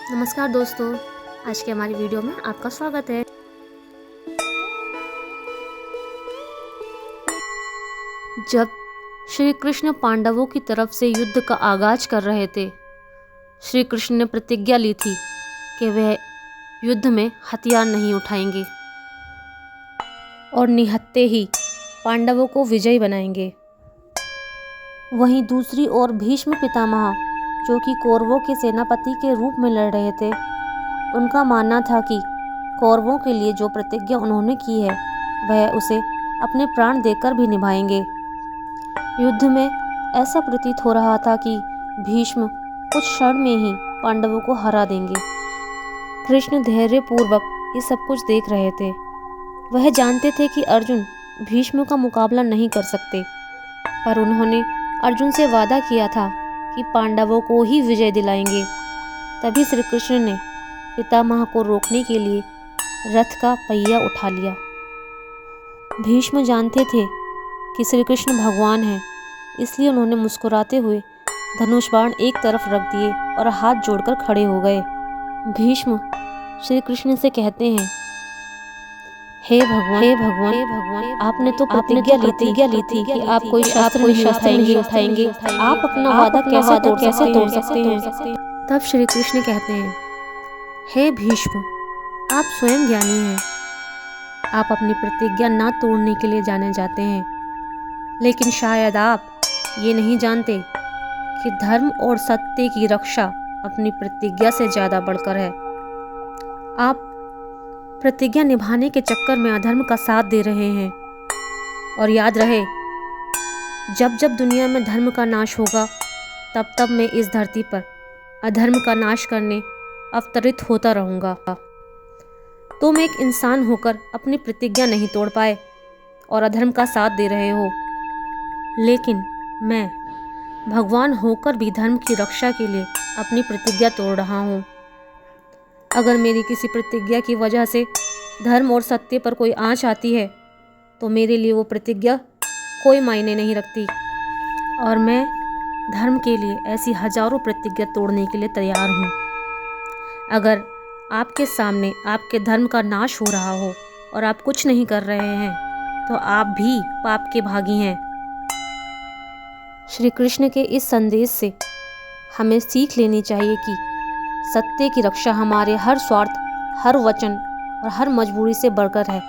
नमस्कार दोस्तों, आज की हमारी वीडियो में आपका स्वागत है। जब श्री कृष्ण पांडवों की तरफ से युद्ध का आगाज कर रहे थे, श्री कृष्ण ने प्रतिज्ञा ली थी कि वह युद्ध में हथियार नहीं उठाएंगे और निहत्थे ही पांडवों को विजयी बनाएंगे। वहीं दूसरी ओर भीष्म पितामह, जो कि कौरवों के सेनापति के रूप में लड़ रहे थे, उनका मानना था कि कौरवों के लिए जो प्रतिज्ञा उन्होंने की है वह उसे अपने प्राण देकर भी निभाएंगे। युद्ध में ऐसा प्रतीत हो रहा था कि भीष्म कुछ क्षण में ही पांडवों को हरा देंगे। कृष्ण धैर्यपूर्वक ये सब कुछ देख रहे थे। वह जानते थे कि अर्जुन भीष्म का मुकाबला नहीं कर सकते, पर उन्होंने अर्जुन से वादा किया था कि पांडवों को ही विजय दिलाएंगे। तभी श्री कृष्ण ने पितामह को रोकने के लिए रथ का पहिया उठा लिया। भीष्म जानते थे कि श्री कृष्ण भगवान हैं, इसलिए उन्होंने मुस्कुराते हुए धनुष बाण एक तरफ रख दिए और हाथ जोड़कर खड़े हो गए। भीष्म श्री कृष्ण से कहते हैं, हे भगवान, आपने तो प्रतिज्ञा ली थी कि आप कोई शस्त्र नहीं उठाएंगे। आप अपना वादा कैसे तोड़ सकते हैं? तब श्री कृष्ण कहते हैं, हे भीष्म, आप स्वयं ज्ञानी हैं। आप अपनी प्रतिज्ञा ना तोड़ने के लिए जाने जाते हैं, लेकिन शायद आप ये नहीं जानते कि धर्म और सत्य की रक्षा अपनी प्रतिज्ञा से ज़्यादा बढ़कर है। आप प्रतिज्ञा निभाने के चक्कर में अधर्म का साथ दे रहे हैं। और याद रहे, जब जब दुनिया में धर्म का नाश होगा, तब तब मैं इस धरती पर अधर्म का नाश करने अवतरित होता रहूँगा। तुम एक इंसान होकर अपनी प्रतिज्ञा नहीं तोड़ पाए और अधर्म का साथ दे रहे हो, लेकिन मैं भगवान होकर भी धर्म की रक्षा के लिए अपनी प्रतिज्ञा तोड़ रहा हूँ। अगर मेरी किसी प्रतिज्ञा की वजह से धर्म और सत्य पर कोई आँच आती है, तो मेरे लिए वो प्रतिज्ञा कोई मायने नहीं रखती और मैं धर्म के लिए ऐसी हजारों प्रतिज्ञा तोड़ने के लिए तैयार हूँ। अगर आपके सामने आपके धर्म का नाश हो रहा हो और आप कुछ नहीं कर रहे हैं, तो आप भी पाप के भागी हैं। श्री कृष्ण के इस संदेश से हमें सीख लेनी चाहिए कि सत्य की रक्षा हमारे हर स्वार्थ, हर वचन और हर मजबूरी से बढ़कर है।